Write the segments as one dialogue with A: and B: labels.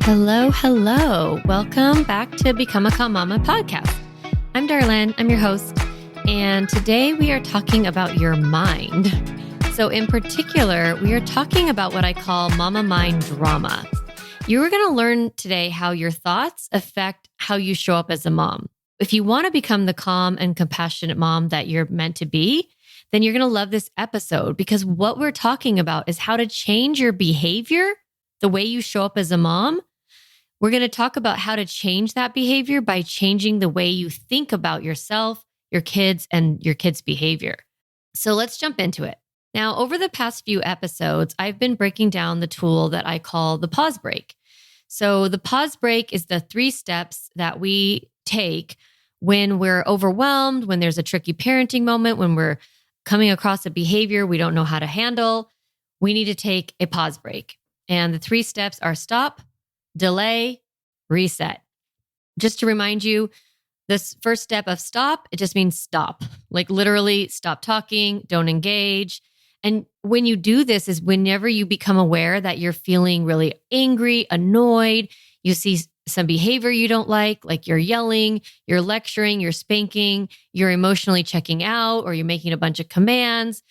A: Hello, hello. Welcome back to Become a Calm Mama podcast. I'm Darlene, I'm your host, and today we are talking about your mind. So in particular, we are talking about what I call mama mind drama. You are going to learn today how your thoughts affect how you show up as a mom. If you want to become the calm and compassionate mom that you're meant to be, then you're going to love this episode because what we're talking about is how to change your behavior, the way you show up as a mom. We're going to talk about how to change that behavior by changing the way you think about yourself, your kids, and your kids' behavior. So let's jump into it. Now, over the past few episodes, I've been breaking down the tool that I call the pause break. So the pause break is the 3 steps that we take when we're overwhelmed, when there's a tricky parenting moment, when we're coming across a behavior we don't know how to handle. We need to take a pause break. And the 3 steps are stop, delay, reset. Just to remind you, this first step of stop, it just means stop. Like literally stop talking, don't engage. And when you do this is whenever you become aware that you're feeling really angry, annoyed, you see some behavior you don't like you're yelling, you're lecturing, you're spanking, you're emotionally checking out, or you're making a bunch of commands,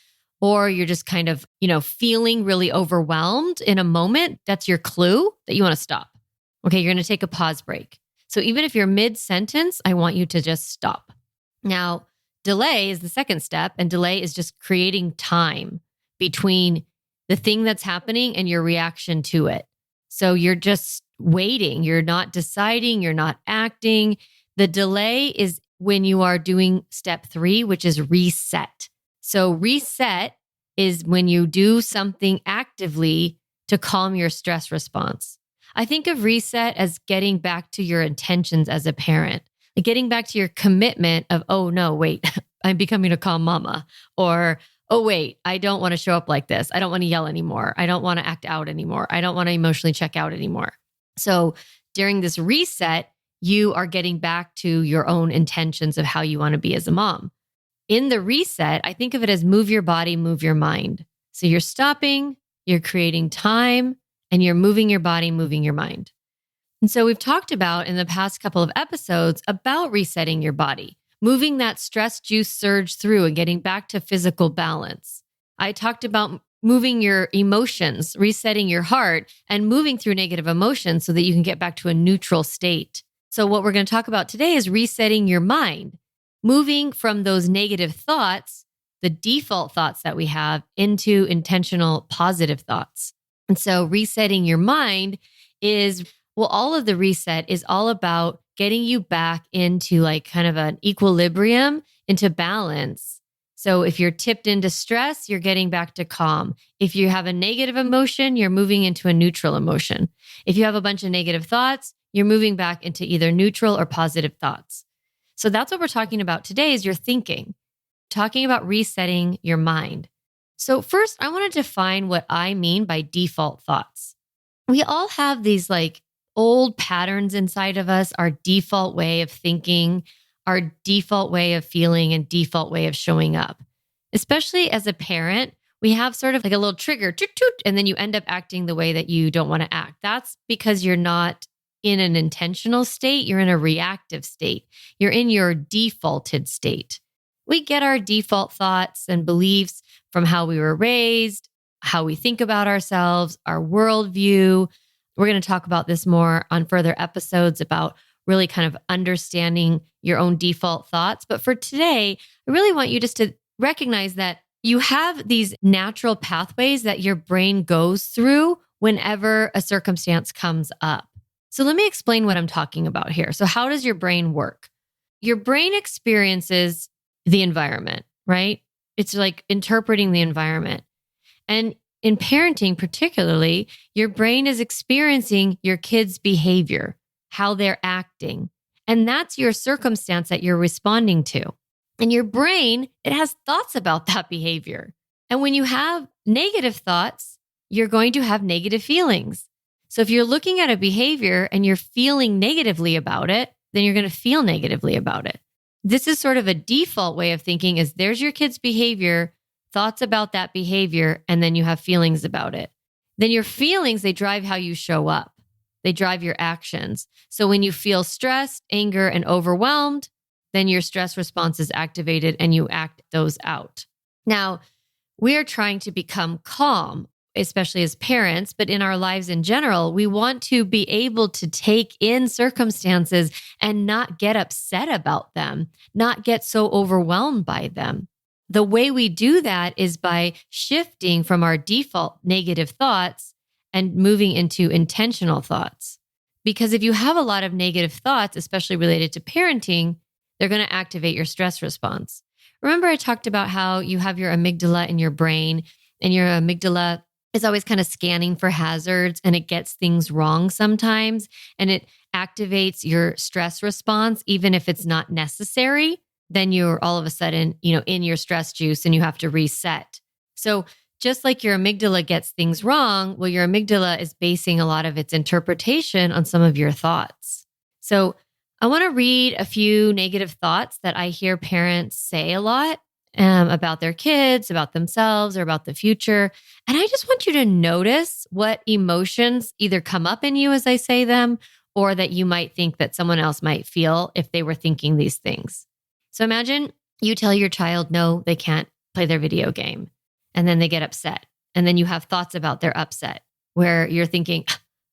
A: or you're just kind of, feeling really overwhelmed in a moment, that's your clue that you want to stop. Okay, you're going to take a pause break. So even if you're mid-sentence, I want you to just stop. Now, delay is the second step, and delay is just creating time between the thing that's happening and your reaction to it. So you're just waiting. You're not deciding. You're not acting. The delay is when you are doing step 3, which is reset. So reset is when you do something actively to calm your stress response. I think of reset as getting back to your intentions as a parent, like getting back to your commitment of, oh no, wait, I'm becoming a calm mama. Or, oh wait, I don't want to show up like this. I don't want to yell anymore. I don't want to act out anymore. I don't want to emotionally check out anymore. So during this reset, you are getting back to your own intentions of how you want to be as a mom. In the reset, I think of it as move your body, move your mind. So you're stopping, you're creating time, and you're moving your body, moving your mind. And so we've talked about in the past couple of episodes about resetting your body, moving that stress juice surge through and getting back to physical balance. I talked about moving your emotions, resetting your heart, and moving through negative emotions so that you can get back to a neutral state. So what we're going to talk about today is resetting your mind, moving from those negative thoughts, the default thoughts that we have, into intentional positive thoughts. And so resetting your mind all of the reset is all about getting you back into like kind of an equilibrium, into balance. So if you're tipped into stress, you're getting back to calm. If you have a negative emotion, you're moving into a neutral emotion. If you have a bunch of negative thoughts, you're moving back into either neutral or positive thoughts. So that's what we're talking about today is your thinking, talking about resetting your mind. So first, I want to define what I mean by default thoughts. We all have these like old patterns inside of us, our default way of thinking, our default way of feeling, and default way of showing up. Especially as a parent, we have sort of like a little trigger, toot, toot, and then you end up acting the way that you don't want to act. That's because you're not in an intentional state, you're in a reactive state. You're in your defaulted state. We get our default thoughts and beliefs from how we were raised, how we think about ourselves, our worldview. We're going to talk about this more on further episodes about really kind of understanding your own default thoughts. But for today, I really want you just to recognize that you have these natural pathways that your brain goes through whenever a circumstance comes up. So let me explain what I'm talking about here. So how does your brain work? Your brain experiences the environment, right? It's like interpreting the environment. And in parenting particularly, your brain is experiencing your kids' behavior, how they're acting. And that's your circumstance that you're responding to. And your brain, it has thoughts about that behavior. And when you have negative thoughts, you're going to have negative feelings. So if you're looking at a behavior and you're feeling negatively about it, then you're going to feel negatively about it. This is sort of a default way of thinking is there's your kid's behavior, thoughts about that behavior, and then you have feelings about it. Then your feelings, they drive how you show up. they drive your actions. So when you feel stressed, anger, and overwhelmed, then your stress response is activated and you act those out. Now, we are trying to become calm, especially as parents, but in our lives in general, we want to be able to take in circumstances and not get upset about them, not get so overwhelmed by them. The way we do that is by shifting from our default negative thoughts and moving into intentional thoughts. Because if you have a lot of negative thoughts, especially related to parenting, they're going to activate your stress response. Remember, I talked about how you have your amygdala in your brain, and your amygdala is always kind of scanning for hazards, and it gets things wrong sometimes, and it activates your stress response, even if it's not necessary. Then you're all of a sudden, in your stress juice and you have to reset. So just like your amygdala gets things wrong, well, your amygdala is basing a lot of its interpretation on some of your thoughts. So I want to read a few negative thoughts that I hear parents say a lot about their kids, about themselves, or about the future. And I just want you to notice what emotions either come up in you as I say them, or that you might think that someone else might feel if they were thinking these things. So imagine you tell your child, no, they can't play their video game. And then they get upset. And then you have thoughts about their upset where you're thinking,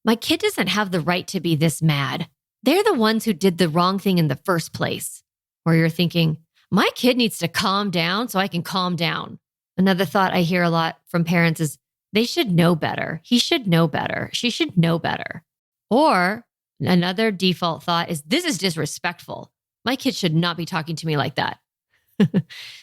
A: my kid doesn't have the right to be this mad. They're the ones who did the wrong thing in the first place. Or you're thinking, my kid needs to calm down so I can calm down. Another thought I hear a lot from parents is, they should know better. He should know better. She should know better. Or another default thought is, this is disrespectful. My kid should not be talking to me like that.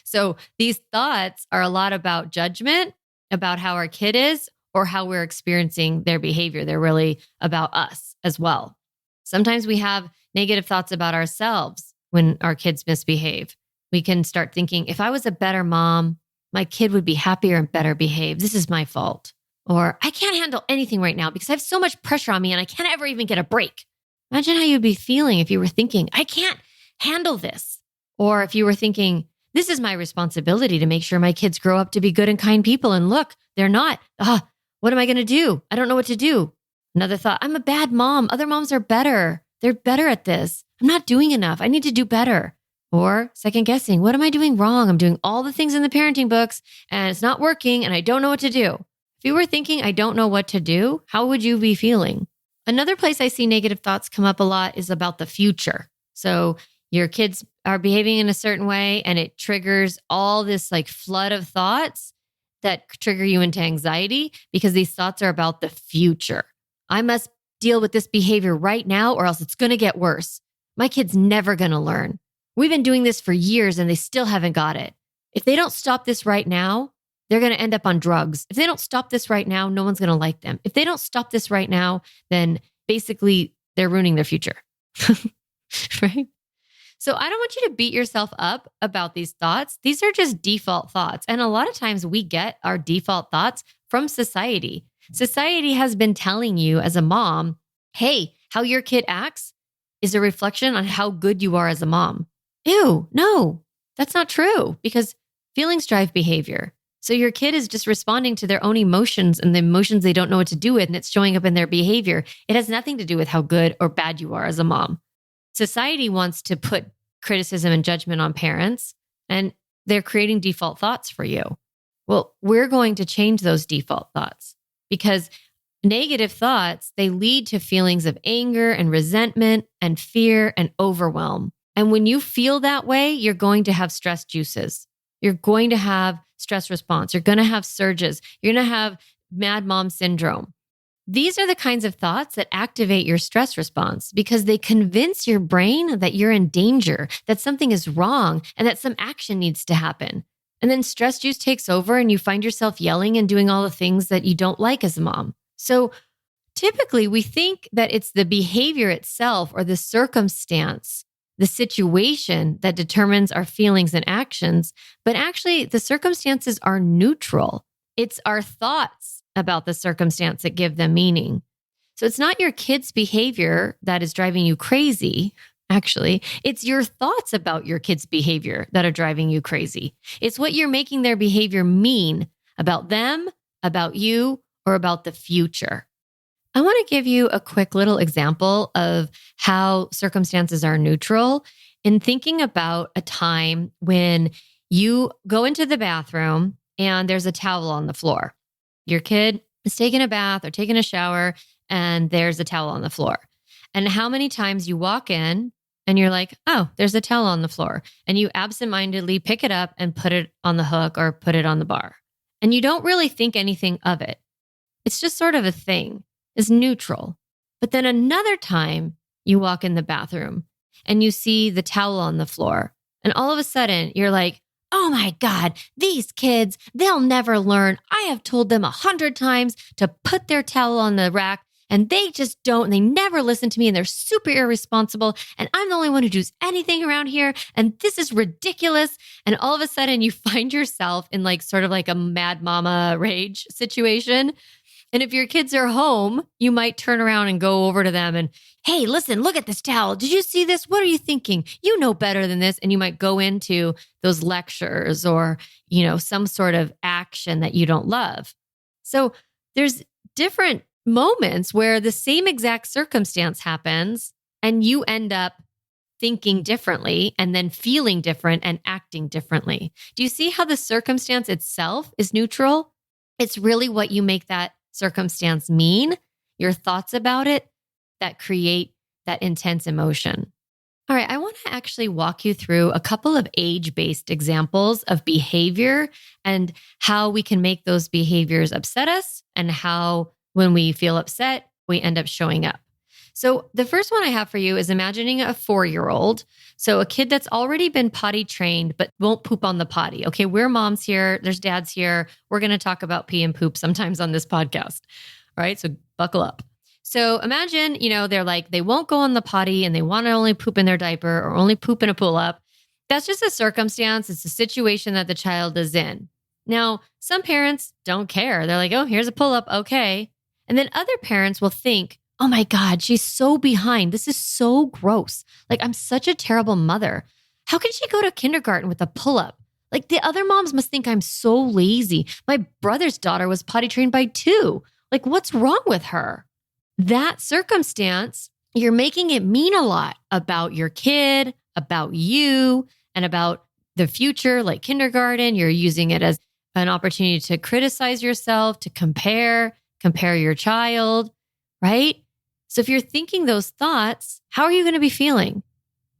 A: So these thoughts are a lot about judgment, about how our kid is, or how we're experiencing their behavior. They're really about us as well. Sometimes we have negative thoughts about ourselves when our kids misbehave. We can start thinking, if I was a better mom, my kid would be happier and better behaved. This is my fault. Or I can't handle anything right now because I have so much pressure on me and I can't ever even get a break. Imagine how you'd be feeling if you were thinking, I can't handle this. Or if you were thinking, this is my responsibility to make sure my kids grow up to be good and kind people. And look, they're not. What am I going to do? I don't know what to do. Another thought, I'm a bad mom. Other moms are better. They're better at this. I'm not doing enough. I need to do better. Or second guessing, what am I doing wrong? I'm doing all the things in the parenting books and it's not working and I don't know what to do. If you were thinking, I don't know what to do, how would you be feeling? Another place I see negative thoughts come up a lot is about the future. So your kids are behaving in a certain way and it triggers all this flood of thoughts that trigger you into anxiety because these thoughts are about the future. I must deal with this behavior right now or else it's going to get worse. My kid's never going to learn. We've been doing this for years and they still haven't got it. If they don't stop this right now, they're going to end up on drugs. If they don't stop this right now, no one's going to like them. If they don't stop this right now, then basically they're ruining their future. Right? So I don't want you to beat yourself up about these thoughts. These are just default thoughts. And a lot of times we get our default thoughts from society. Society has been telling you as a mom, hey, how your kid acts is a reflection on how good you are as a mom. Ew, no, that's not true because feelings drive behavior. So your kid is just responding to their own emotions and the emotions they don't know what to do with, and it's showing up in their behavior. It has nothing to do with how good or bad you are as a mom. Society wants to put criticism and judgment on parents, and they're creating default thoughts for you. Well, we're going to change those default thoughts because negative thoughts, they lead to feelings of anger and resentment and fear and overwhelm. And when you feel that way, you're going to have stress juices. You're going to have stress response. You're going to have surges. You're going to have mad mom syndrome. These are the kinds of thoughts that activate your stress response because they convince your brain that you're in danger, that something is wrong, and that some action needs to happen. And then stress juice takes over and you find yourself yelling and doing all the things that you don't like as a mom. So typically we think that it's the behavior itself or the circumstance, the situation that determines our feelings and actions, but actually the circumstances are neutral. It's our thoughts about the circumstance that give them meaning. So it's not your kid's behavior that is driving you crazy. Actually, it's your thoughts about your kid's behavior that are driving you crazy. It's what you're making their behavior mean about them, about you, or about the future. I want to give you a quick little example of how circumstances are neutral in thinking about a time when you go into the bathroom and there's a towel on the floor. Your kid is taking a bath or taking a shower and there's a towel on the floor. And how many times you walk in and you're like, oh, there's a towel on the floor. And you absentmindedly pick it up and put it on the hook or put it on the bar. And you don't really think anything of it. It's just sort of a thing. It's neutral. But then another time you walk in the bathroom and you see the towel on the floor. And all of a sudden you're like, oh my God, these kids, they'll never learn. I have told them 100 times to put their towel on the rack and they just don't. And they never listen to me and they're super irresponsible. And I'm the only one who does anything around here. And this is ridiculous. And all of a sudden you find yourself in like sort of like a mad mama rage situation. And if your kids are home, you might turn around and go over to them and, hey, listen, look at this towel. Did you see this? What are you thinking? You know better than this. And you might go into those lectures or, some sort of action that you don't love. So there's different moments where the same exact circumstance happens and you end up thinking differently and then feeling different and acting differently. Do you see how the circumstance itself is neutral? It's really what you make that circumstance mean, your thoughts about it, that create that intense emotion. All right, I want to actually walk you through a couple of age-based examples of behavior and how we can make those behaviors upset us and how when we feel upset, we end up showing up. So the first one I have for you is imagining a 4-year-old. So a kid that's already been potty trained, but won't poop on the potty. Okay, we're moms here. There's dads here. We're going to talk about pee and poop sometimes on this podcast. All right, so buckle up. So imagine, they're like, they won't go on the potty and they want to only poop in their diaper or only poop in a pull-up. That's just a circumstance. It's a situation that the child is in. Now, some parents don't care. They're like, oh, here's a pull-up. Okay. And then other parents will think, oh my God, she's so behind. This is so gross. Like, I'm such a terrible mother. How can she go to kindergarten with a pull-up? Like, the other moms must think I'm so lazy. My brother's daughter was potty trained by 2. Like, what's wrong with her? That circumstance, you're making it mean a lot about your kid, about you, and about the future, like kindergarten. You're using it as an opportunity to criticize yourself, to compare your child, right? So if you're thinking those thoughts, how are you going to be feeling?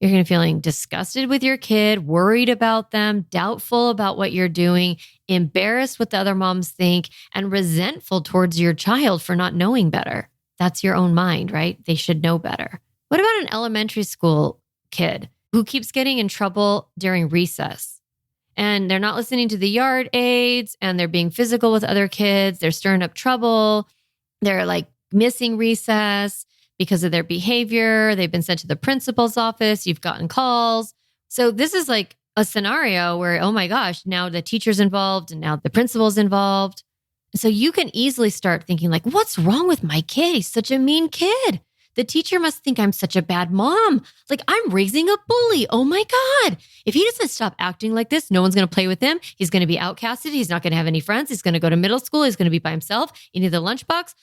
A: You're going to be feeling disgusted with your kid, worried about them, doubtful about what you're doing, embarrassed what the other moms think, and resentful towards your child for not knowing better. That's your own mind, right? They should know better. What about an elementary school kid who keeps getting in trouble during recess? And they're not listening to the yard aides and they're being physical with other kids. They're stirring up trouble. They're like missing recess because of their behavior. They've been sent to the principal's office. You've gotten calls. So this is like a scenario where, oh my gosh, now the teacher's involved and now the principal's involved. So you can easily start thinking like, what's wrong with my kid? He's such a mean kid. The teacher must think I'm such a bad mom. Like, I'm raising a bully. Oh my God. If he doesn't stop acting like this, no one's going to play with him. He's going to be outcasted. He's not going to have any friends. He's going to go to middle school. He's going to be by himself, eating the lunchbox,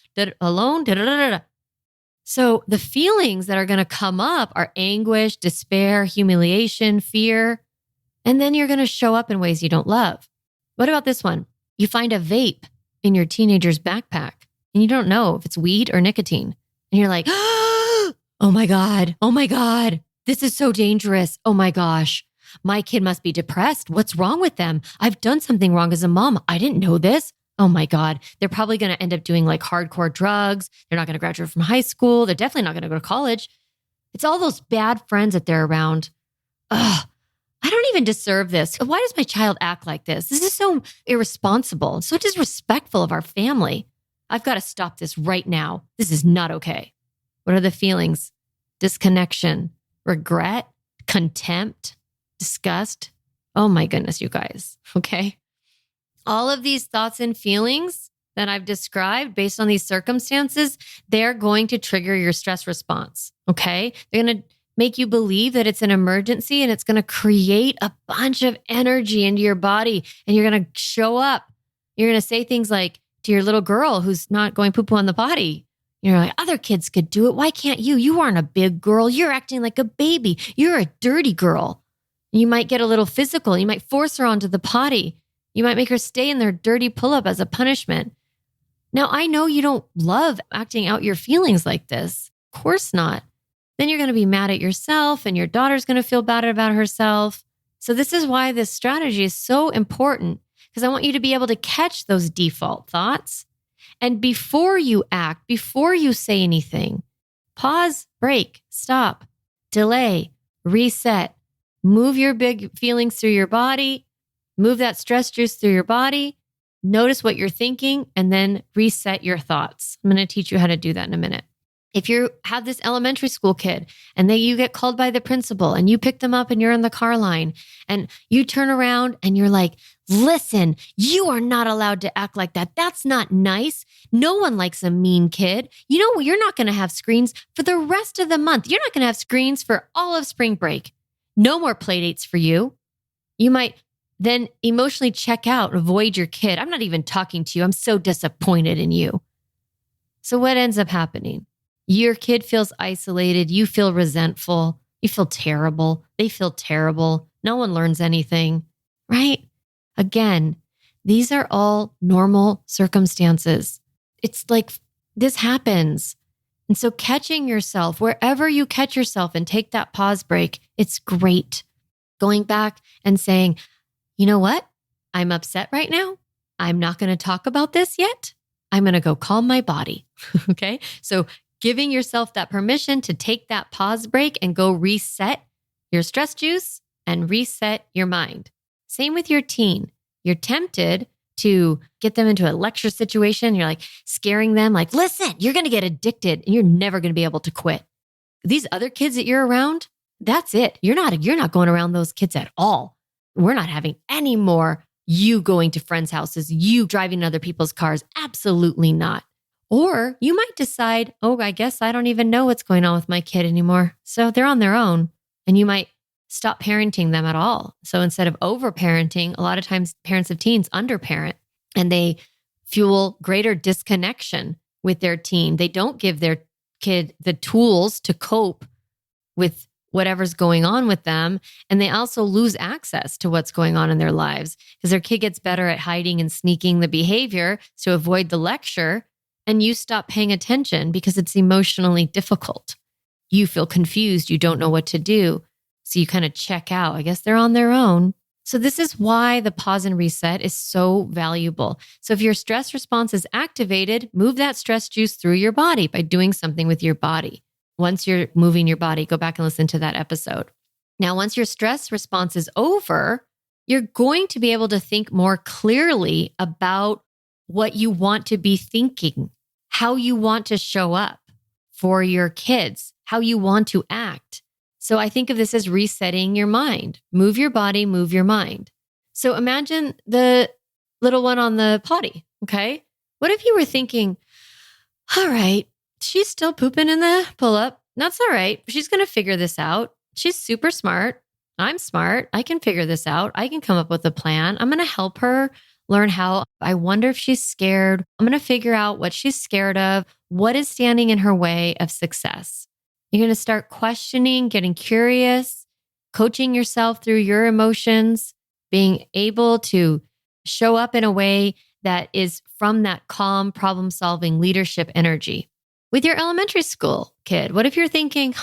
A: alone. So the feelings that are going to come up are anguish, despair, humiliation, fear. And then you're going to show up in ways you don't love. What about this one? You find a vape in your teenager's backpack and you don't know if it's weed or nicotine. And you're like, oh my God, this is so dangerous. Oh my gosh, my kid must be depressed. What's wrong with them? I've done something wrong as a mom. I didn't know this. Oh my God, they're probably going to end up doing like hardcore drugs. They're not going to graduate from high school. They're definitely not going to go to college. It's all those bad friends that they're around. Ugh, I don't even deserve this. Why does my child act like this? This is so irresponsible, so disrespectful of our family. I've got to stop this right now. This is not okay. What are the feelings? Disconnection, regret, contempt, disgust. Oh my goodness, you guys. Okay. All of these thoughts and feelings that I've described based on these circumstances, they're going to trigger your stress response. Okay. They're going to make you believe that it's an emergency and it's going to create a bunch of energy into your body and you're going to show up. You're going to say things like, to your little girl who's not going poo-poo on the potty, You're like, other kids could do it. Why can't you? You aren't a big girl. You're acting like a baby. You're a dirty girl. You might get a little physical. You might force her onto the potty. You might make her stay in their dirty pull-up as a punishment. Now, I know you don't love acting out your feelings like this. Of course not. Then you're going to be mad at yourself and your daughter's going to feel bad about herself. So this is why this strategy is so important, because I want you to be able to catch those default thoughts. And before you act, before you say anything, pause, break, stop, delay, reset, move your big feelings through your body, move that stress juice through your body, notice what you're thinking, and then reset your thoughts. I'm going to teach you how to do that in a minute. If you have this elementary school kid and then you get called by the principal and you pick them up and you're in the car line and you turn around and you're like, listen, you are not allowed to act like that. That's not nice. No one likes a mean kid. You know, you're not going to have screens for the rest of the month. You're not going to have screens for all of spring break. No more play dates for you. You might then emotionally check out, avoid your kid. I'm not even talking to you. I'm so disappointed in you. So what ends up happening? Your kid feels isolated. You feel resentful. You feel terrible. They feel terrible. No one learns anything, right? Again, these are all normal circumstances. It's like this happens. And so catching yourself, wherever you catch yourself and take that pause break, it's great. Going back and saying, you know what? I'm upset right now. I'm not going to talk about this yet. I'm going to go calm my body. Okay. So giving yourself that permission to take that pause break and go reset your stress juice and reset your mind. Same with your teen. You're tempted to get them into a lecture situation. You're like scaring them like, listen, you're going to get addicted and you're never going to be able to quit. These other kids that you're around, that's it. You're not going around those kids at all. We're not having any more you going to friends' houses, you driving in other people's cars. Absolutely not. Or you might decide, oh, I guess I don't even know what's going on with my kid anymore. So they're on their own. And you might stop parenting them at all. So instead of over-parenting, a lot of times parents of teens under-parent and they fuel greater disconnection with their teen. They don't give their kid the tools to cope with whatever's going on with them. And they also lose access to what's going on in their lives because their kid gets better at hiding and sneaking the behavior to avoid the lecture. And you stop paying attention because it's emotionally difficult. You feel confused. You don't know what to do. So you kind of check out. I guess they're on their own. So this is why the pause and reset is so valuable. So if your stress response is activated, move that stress juice through your body by doing something with your body. Once you're moving your body, go back and listen to that episode. Now, once your stress response is over, you're going to be able to think more clearly about what you want to be thinking, how you want to show up for your kids, how you want to act. So I think of this as resetting your mind. Move your body, move your mind. So imagine the little one on the potty, okay? What if you were thinking, all right, she's still pooping in the pull-up. That's all right. She's going to figure this out. She's super smart. I'm smart. I can figure this out. I can come up with a plan. I'm going to help her learn how. I wonder if she's scared. I'm going to figure out what she's scared of. What is standing in her way of success? You're going to start questioning, getting curious, coaching yourself through your emotions, being able to show up in a way that is from that calm, problem-solving leadership energy. With your elementary school kid, what if you're thinking,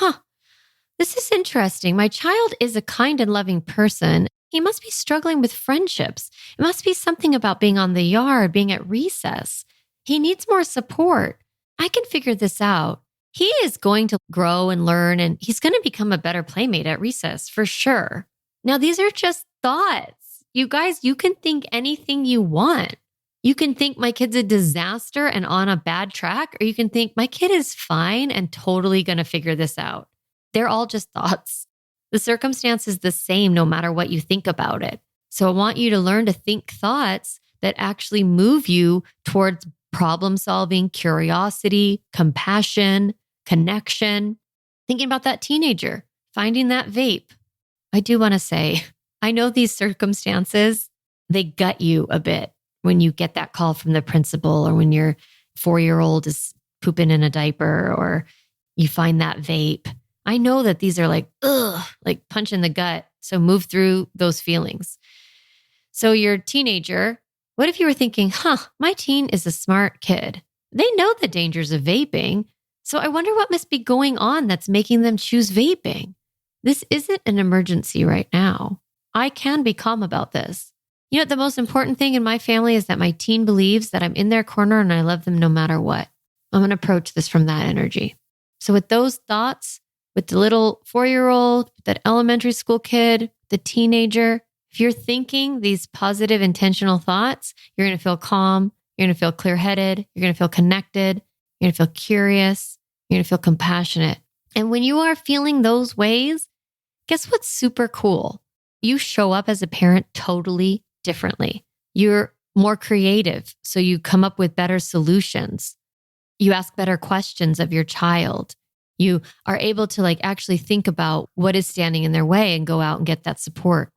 A: this is interesting. My child is a kind and loving person. He must be struggling with friendships. It must be something about being on the yard, being at recess. He needs more support. I can figure this out. He is going to grow and learn, and he's going to become a better playmate at recess for sure. Now, these are just thoughts. You guys, you can think anything you want. You can think my kid's a disaster and on a bad track, or you can think my kid is fine and totally going to figure this out. They're all just thoughts. The circumstance is the same no matter what you think about it. So I want you to learn to think thoughts that actually move you towards problem solving, curiosity, compassion, connection. Thinking about that teenager, finding that vape. I do want to say, I know these circumstances, they gut you a bit when you get that call from the principal or when your 4-year-old is pooping in a diaper or you find that vape. I know that these are like, ugh, like punch in the gut. So move through those feelings. So your teenager, what if you were thinking, my teen is a smart kid. They know the dangers of vaping. So I wonder what must be going on that's making them choose vaping. This isn't an emergency right now. I can be calm about this. You know, the most important thing in my family is that my teen believes that I'm in their corner and I love them no matter what. I'm going to approach this from that energy. So with those thoughts, with the little 4-year-old, that elementary school kid, the teenager, if you're thinking these positive, intentional thoughts, you're going to feel calm. You're going to feel clear-headed. You're going to feel connected. You're going to feel curious. You're going to feel compassionate. And when you are feeling those ways, guess what's super cool? You show up as a parent totally differently. You're more creative, so you come up with better solutions. You ask better questions of your child. You are able to actually think about what is standing in their way and go out and get that support.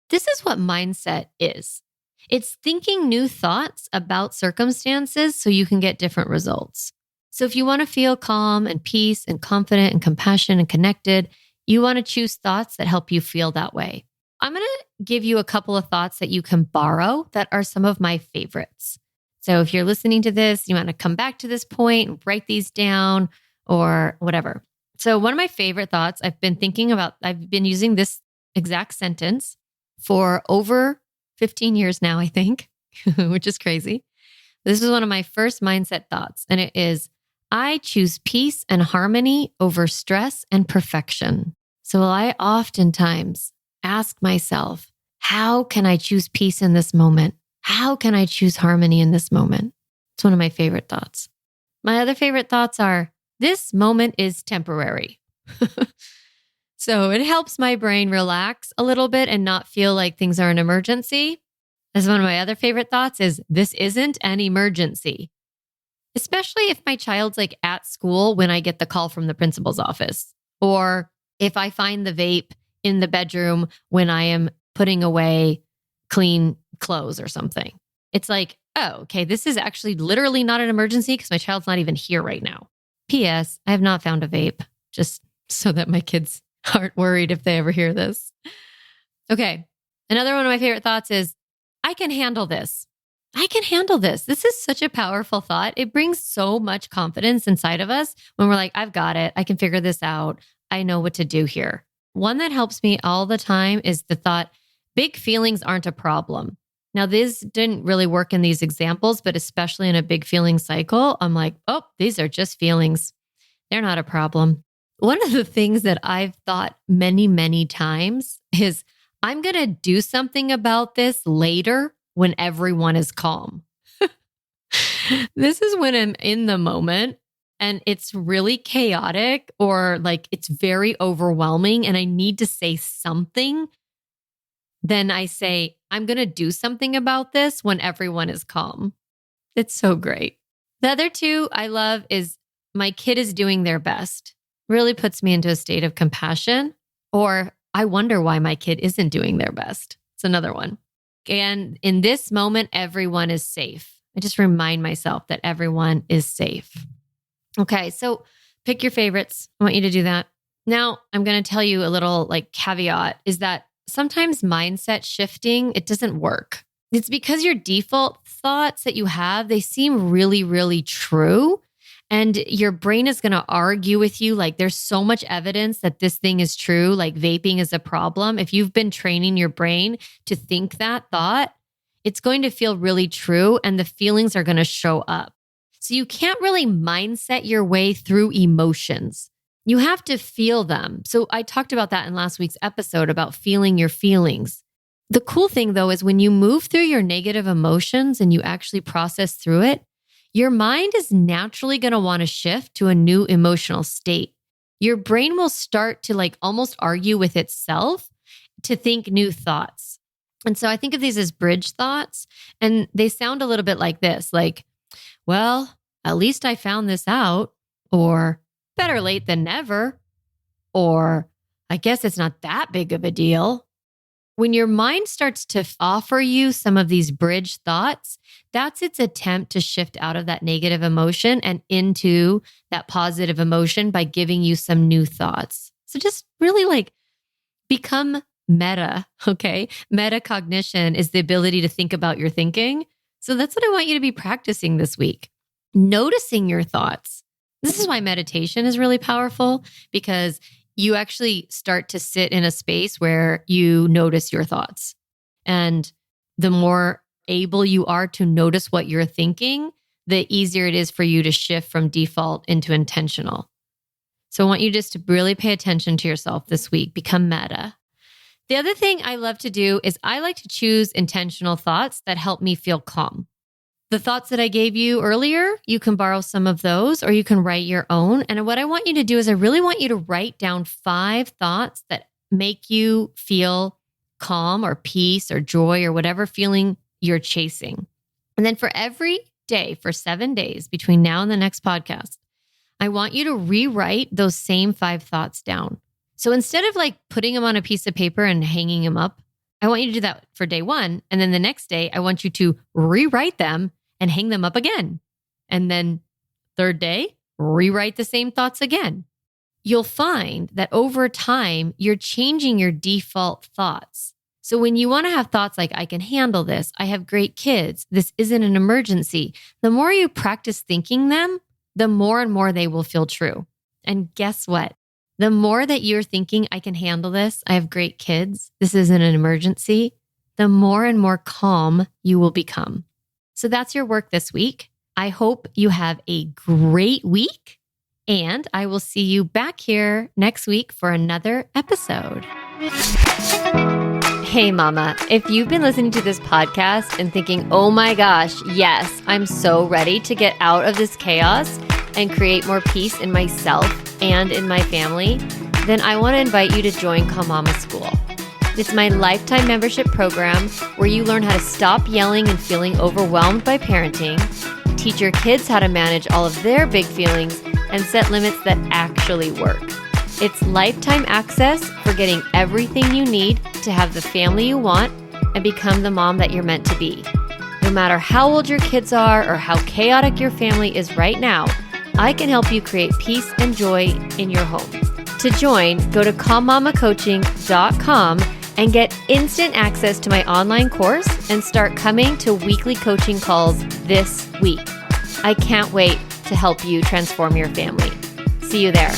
A: This is what mindset is. It's thinking new thoughts about circumstances so you can get different results. So if you want to feel calm and peace and confident and compassion and connected, you want to choose thoughts that help you feel that way. I'm going to give you a couple of thoughts that you can borrow that are some of my favorites. So if you're listening to this, you want to come back to this point and write these down or whatever. So one of my favorite thoughts I've been using this exact sentence for over 15 years now, I think, which is crazy. This is one of my first mindset thoughts, and it is, I choose peace and harmony over stress and perfection. So I oftentimes ask myself, how can I choose peace in this moment? How can I choose harmony in this moment? It's one of my favorite thoughts. My other favorite thoughts are, this moment is temporary. So it helps my brain relax a little bit and not feel like things are an emergency. As one of my other favorite thoughts is, this isn't an emergency. Especially if my child's at school when I get the call from the principal's office, or if I find the vape in the bedroom when I am putting away clean clothes or something. It's like, oh, okay, this is actually literally not an emergency because my child's not even here right now. P.S. I have not found a vape, just so that my kids aren't worried if they ever hear this. Okay, another one of my favorite thoughts is, I can handle this. I can handle this. This is such a powerful thought. It brings so much confidence inside of us when we're like, I've got it. I can figure this out. I know what to do here. One that helps me all the time is the thought, big feelings aren't a problem. Now, this didn't really work in these examples, but especially in a big feeling cycle, I'm like, oh, these are just feelings. They're not a problem. One of the things that I've thought many, many times is, I'm going to do something about this later when everyone is calm. This is when I'm in the moment and it's really chaotic or it's very overwhelming and I need to say something. Then I say, I'm going to do something about this when everyone is calm. It's so great. The other two I love is, my kid is doing their best. Really puts me into a state of compassion, or I wonder why my kid isn't doing their best. It's another one. And in this moment, everyone is safe. I just remind myself that everyone is safe. Okay, so pick your favorites. I want you to do that. Now, I'm going to tell you a little caveat is that sometimes mindset shifting, it doesn't work. It's because your default thoughts that you have, they seem really, really true. And your brain is going to argue with you there's so much evidence that this thing is true, vaping is a problem. If you've been training your brain to think that thought, it's going to feel really true and the feelings are going to show up. So you can't really mindset your way through emotions. You have to feel them. So I talked about that in last week's episode about feeling your feelings. The cool thing though is when you move through your negative emotions and you actually process through it, your mind is naturally going to want to shift to a new emotional state. Your brain will start to almost argue with itself to think new thoughts. And so I think of these as bridge thoughts, and they sound a little bit like this, well, at least I found this out, or better late than never, or I guess it's not that big of a deal. When your mind starts to offer you some of these bridge thoughts, that's its attempt to shift out of that negative emotion and into that positive emotion by giving you some new thoughts. So just really become meta, okay? Metacognition is the ability to think about your thinking. So that's what I want you to be practicing this week. Noticing your thoughts. This is why meditation is really powerful, because you actually start to sit in a space where you notice your thoughts. And the more able you are to notice what you're thinking, the easier it is for you to shift from default into intentional. So I want you just to really pay attention to yourself this week, become meta. The other thing I love to do is I like to choose intentional thoughts that help me feel calm. The thoughts that I gave you earlier, you can borrow some of those or you can write your own. And what I want you to do is I really want you to write down 5 thoughts that make you feel calm or peace or joy or whatever feeling you're chasing. And then for every day, for 7 days between now and the next podcast, I want you to rewrite those same 5 thoughts down. So instead of putting them on a piece of paper and hanging them up, I want you to do that for day 1. And then the next day, I want you to rewrite them and hang them up again. And then 3rd day, rewrite the same thoughts again. You'll find that over time, you're changing your default thoughts. So when you want to have thoughts like, I can handle this, I have great kids, this isn't an emergency, the more you practice thinking them, the more and more they will feel true. And guess what? The more that you're thinking, I can handle this, I have great kids, this isn't an emergency, the more and more calm you will become. So that's your work this week. I hope you have a great week, and I will see you back here next week for another episode. Hey, Mama, if you've been listening to this podcast and thinking, oh my gosh, yes, I'm so ready to get out of this chaos and create more peace in myself and in my family, then I want to invite you to join Calm Mama School. It's my lifetime membership program where you learn how to stop yelling and feeling overwhelmed by parenting, teach your kids how to manage all of their big feelings, and set limits that actually work. It's lifetime access for getting everything you need to have the family you want and become the mom that you're meant to be. No matter how old your kids are or how chaotic your family is right now, I can help you create peace and joy in your home. To join, go to calmmamacoaching.com and get instant access to my online course and start coming to weekly coaching calls this week. I can't wait to help you transform your family. See you there.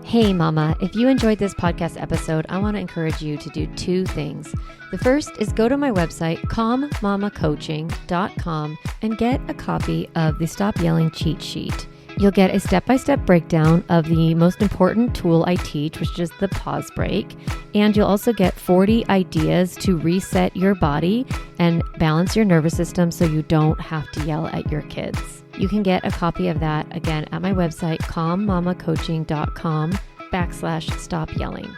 A: Hey, Mama, if you enjoyed this podcast episode, I want to encourage you to do 2 things. The first is go to my website, calmmamacoaching.com, and get a copy of the Stop Yelling cheat sheet. You'll get a step-by-step breakdown of the most important tool I teach, which is the pause break. And you'll also get 40 ideas to reset your body and balance your nervous system so you don't have to yell at your kids. You can get a copy of that, again, at my website, calmmamacoaching.com/stop yelling.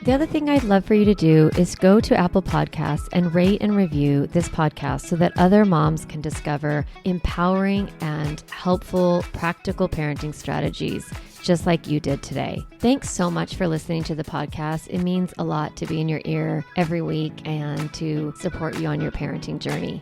A: The other thing I'd love for you to do is go to Apple Podcasts and rate and review this podcast so that other moms can discover empowering and helpful, practical parenting strategies just like you did today. Thanks so much for listening to the podcast. It means a lot to be in your ear every week and to support you on your parenting journey.